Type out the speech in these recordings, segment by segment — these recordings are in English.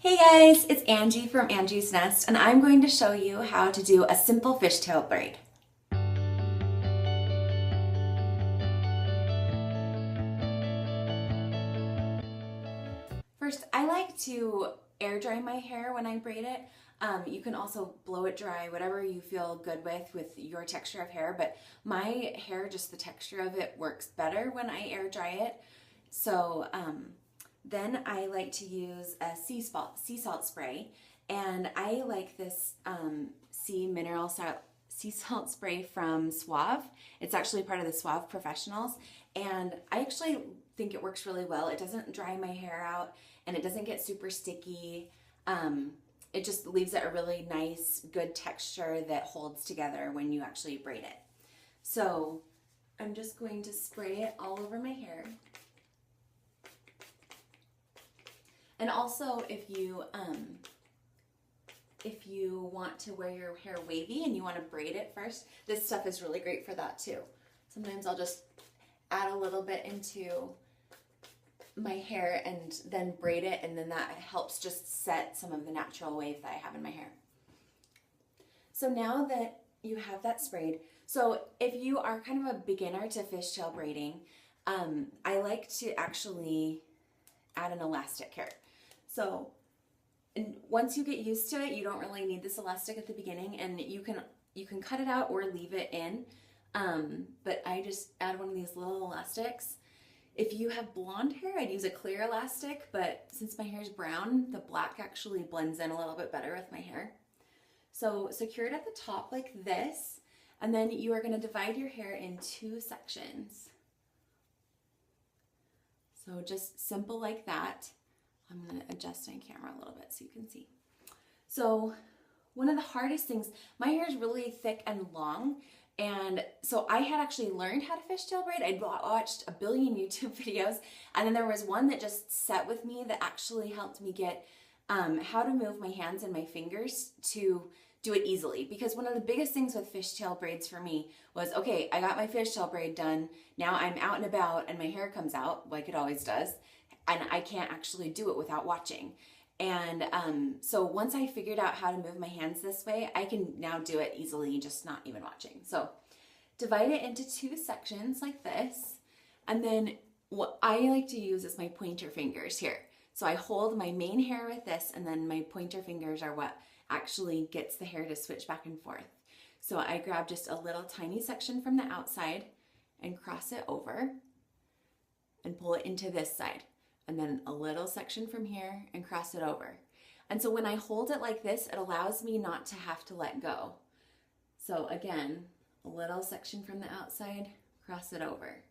Hey guys, it's Angie from Angie's Nest, and I'm going to show you how to do a simple fishtail braid. First, I like to air dry my hair when I braid it. You can also blow it dry, whatever you feel good with your texture of hair, but my hair, just the texture of it works better when I air dry it. So then I like to use a sea salt spray, and I like this sea salt spray from Suave. It's actually part of the Suave Professionals, and I actually think it works really well. It doesn't dry my hair out, and it doesn't get super sticky. It just leaves it a really nice, good texture that holds together when you actually braid it. So I'm just going to spray it all over my hair. And also, if you want to wear your hair wavy and you want to braid it first, this stuff is really great for that too. Sometimes I'll just add a little bit into my hair and then braid it, and then that helps just set some of the natural wave that I have in my hair. So now that you have that sprayed, so if you are kind of a beginner to fishtail braiding, I like to actually add an elastic here. So and once you get used to it, you don't really need this elastic at the beginning, and you can cut it out or leave it in. But I just add one of these little elastics. If you have blonde hair, I'd use a clear elastic, but since my hair is brown, the black actually blends in a little bit better with my hair. So secure it at the top like this, and then you are going to divide your hair in two sections. So just simple like that. I'm going to adjust my camera a little bit so you can see. So one of the hardest things, my hair is really thick and long, and so I had actually learned how to fishtail braid. I'd watched a billion YouTube videos, and then there was one that just set with me that actually helped me get how to move my hands and my fingers to do it easily. Because one of the biggest things with fishtail braids for me was, okay, I got my fishtail braid done. Now I'm out and about and my hair comes out like it always does, and I can't actually do it without watching. And so once I figured out how to move my hands this way, I can now do it easily, just not even watching. So divide it into two sections like this. And then what I like to use is my pointer fingers here. So I hold my main hair with this, and then my pointer fingers are what actually gets the hair to switch back and forth. So I grab just a little tiny section from the outside and cross it over and pull it into this side. And then a little section from here and cross it over. And so when I hold it like this, it allows me not to have to let go. So again, a little section from the outside, cross it over.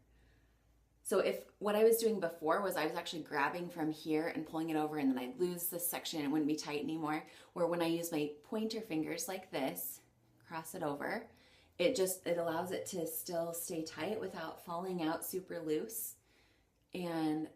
So if what I was doing before was I was actually grabbing from here and pulling it over, and then I'd lose this section and it wouldn't be tight anymore, where when I use my pointer fingers like this, cross it over, it allows it to still stay tight without falling out super loose. And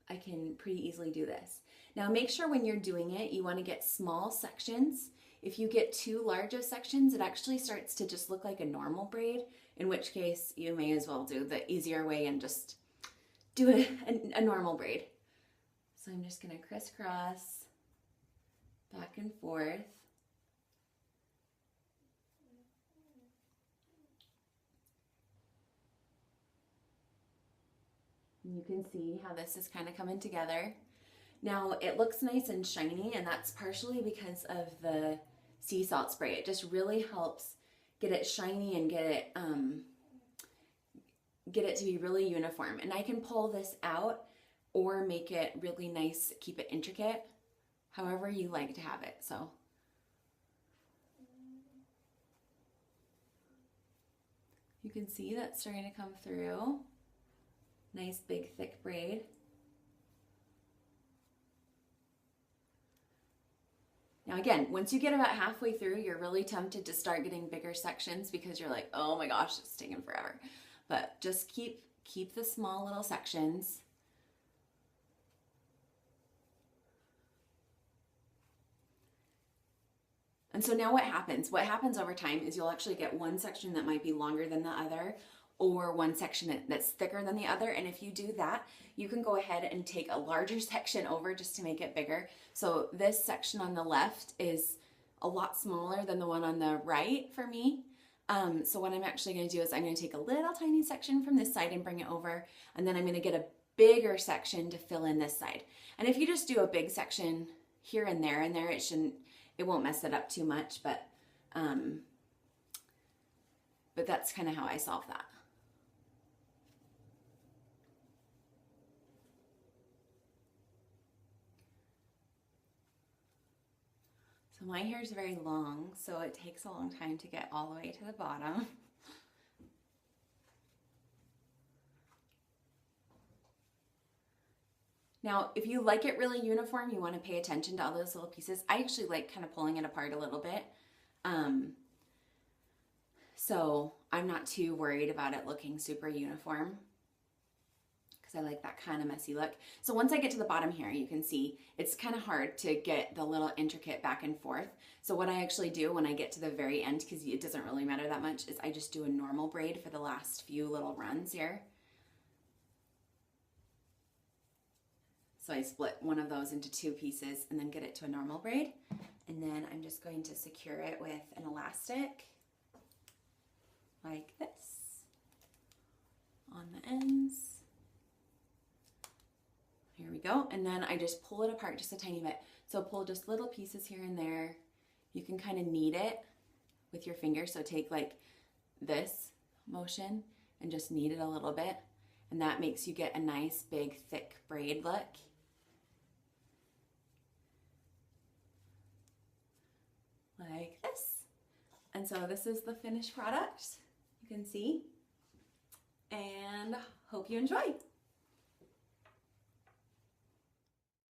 I can pretty easily do this. Now make sure when you're doing it, you want to get small sections. If you get too large of sections, it actually starts to just look like a normal braid, in which case you may as well do the easier way and just do a normal braid. So I'm just going to crisscross back and forth. You can see how this is kind of coming together. Now it looks nice and shiny, and that's partially because of the sea salt spray. It just really helps get it shiny and get it to be really uniform. And I can pull this out or make it really nice, keep it intricate, however you like to have it. So you can see that's starting to come through. Nice big thick braid. Now again, once you get about halfway through, you're really tempted to start getting bigger sections because you're like, oh my gosh, it's taking forever. But just keep the small little sections. And so now what happens? What happens over time is you'll actually get one section that might be longer than the other, or one section that's thicker than the other. And if you do that, you can go ahead and take a larger section over just to make it bigger. So this section on the left is a lot smaller than the one on the right for me. So what I'm actually going to do is I'm going to take a little tiny section from this side and bring it over, and then I'm going to get a bigger section to fill in this side. And if you just do a big section here and there, it won't mess it up too much, but that's kind of how I solve that. So my hair is very long, so it takes a long time to get all the way to the bottom. Now, if you like it really uniform, you want to pay attention to all those little pieces. I actually like kind of pulling it apart a little bit. So I'm not too worried about it looking super uniform, because I like that kind of messy look. So once I get to the bottom here, you can see it's kind of hard to get the little intricate back and forth. So what I actually do when I get to the very end, because it doesn't really matter that much, is I just do a normal braid for the last few little runs here. So I split one of those into two pieces and then get it to a normal braid. And then I'm just going to secure it with an elastic like this on the ends. Here we go. And then I just pull it apart just a tiny bit. So pull just little pieces here and there. You can kind of knead it with your fingers. So take like this motion and just knead it a little bit. And that makes you get a nice big thick braid look. Like this. And so this is the finished product. You can see. And hope you enjoy.